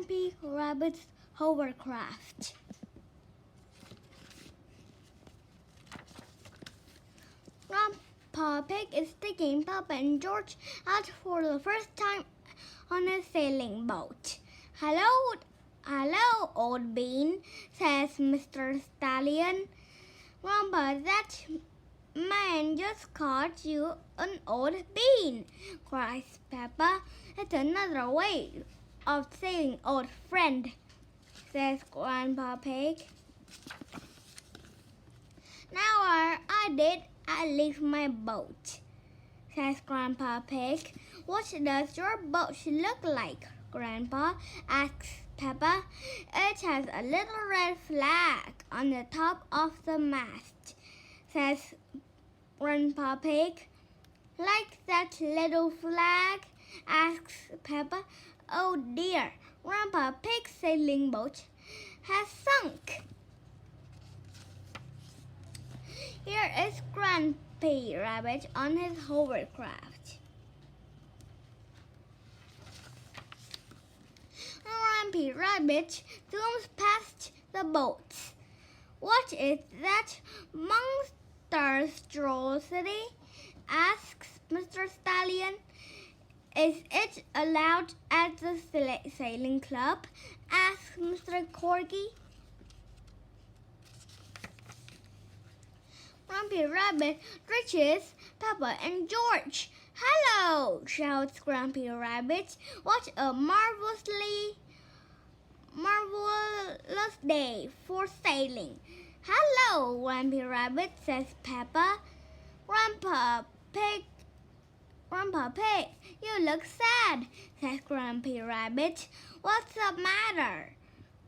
Grampy Rabbit's Hovercraft. Grandpa Pig is taking Peppa and George out for the first time on a sailing boat. Hello, old bean, says Mr. Stallion. Grandpa, that man just called you an old bean, cries Peppa. It's another way of saying old friend, says Grandpa Pig. Now I did leave my boat, says Grandpa Pig. What does your boat look like, Grandpa? Asks Peppa. It has a little red flag on the top of the mast, says Grandpa Pig. Like that little flag? Asks Peppa. Oh dear, Grandpa Pig's sailing boat has sunk. Here is Grampy Rabbit on his hovercraft. Grampy Rabbit zooms past the boats. What is that monstrosity? Asks Mr. Stallion. Is it allowed at the sailing club? Asks Mr. Corgi. Grampy Rabbit reaches Peppa and George. Hello, shouts Grampy Rabbit. What a marvelous day for sailing. Hello, Grampy Rabbit, says Peppa. Grandpa Pig, you look sad, says Grampy Rabbit. What's the matter?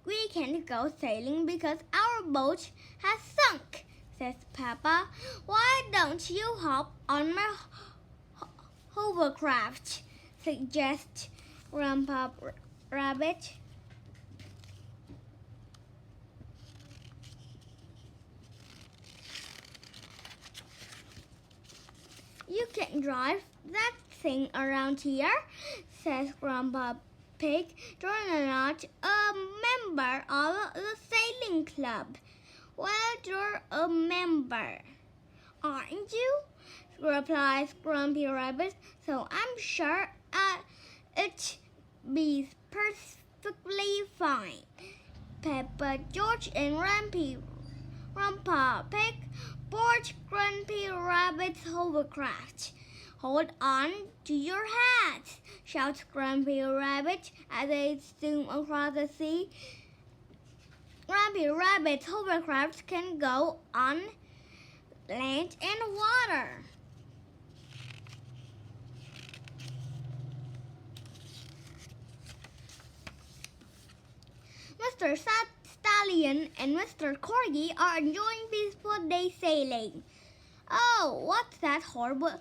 We can't go sailing because our boat has sunk, says Peppa. Why don't you hop on my hovercraft? Suggests Grandpa Rabbit. You can drive that thing around here, says Grandpa Pig. You're not a member of the sailing club. Well, you're a member, aren't you? Replies Grumpy Rabbit. So I'm sure it'd be perfectly fine. Peppa, George, and Grandpa Pig board Grumpy Rabbit's hovercraft. Hold on to your hats, shouts Grumpy Rabbit as they zoom across the sea. Grampy Rabbit's hovercraft can go on land and water. Mr. Stallion and Mr. Corgi are enjoying peaceful day sailing. Oh, what's that horrible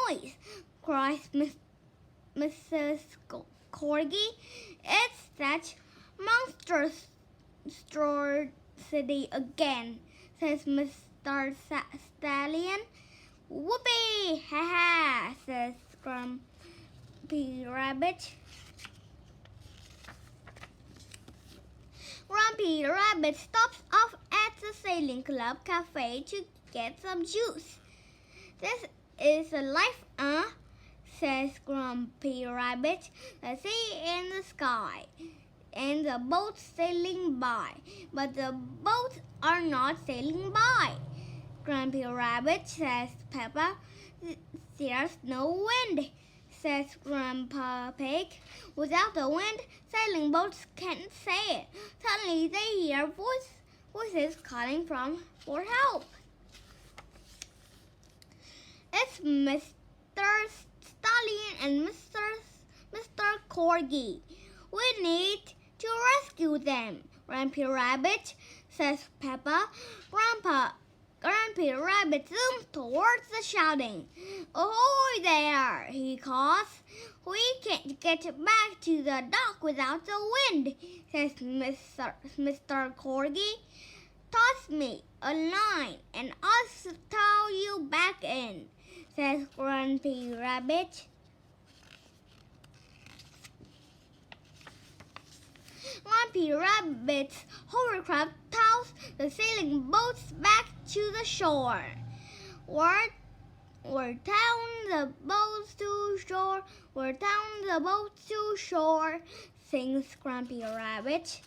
noise? Cries Mrs. Corgi. It's that monstrous city again, says Mr. Stallion. Whoopee! Ha ha! Says Grumpy Rabbit. Grumpy Rabbit stops off at the Sailing Club cafe to get some juice. This is a life, says Grumpy Rabbit. The sea and the sky, and the boats sailing by, but the boats are not sailing by. Grumpy Rabbit, says Peppa. There's no wind, says Grandpa Pig. Without the wind, sailing boats can't sail. Suddenly they hear voices calling for help. It's Mr. Stallion and Mr. Corgi. We need to rescue them, Grampy Rabbit, says Peppa. Grampy Rabbit zooms towards the shouting. Ahoy there, he calls. We can't get back to the dock without the wind, says Mr. Corgi. Toss me a line and I'll tow you back in, says Grampy Rabbit. Grampy Rabbit's hovercraft tows the sailing boats back to the shore. We're down the boats to shore, we're down the boats to shore, sings Grampy Rabbit.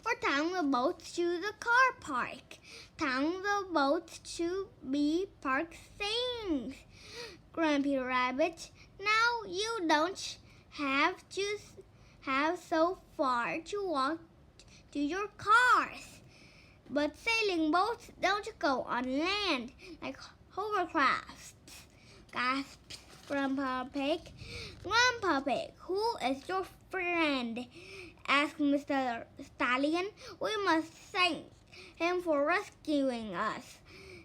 We're down the boats to the car park, down the boats to be parked, sings Grampy Rabbit. Now you don't have so far to walk to your cars. But sailing boats don't go on land like hovercrafts, gasps Grandpa Pig. Grandpa Pig, who is your friend? Asked Mr. Stallion. We must thank him for rescuing us.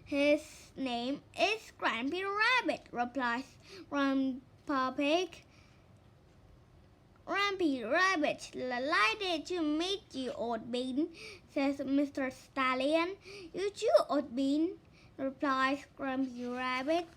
His name is Grampy Rabbit, replies Grandpa Pig. Grampy Rabbit, delighted to meet you, Old Bean, says Mr. Stallion. You too, Old Bean, replies Grampy Rabbit.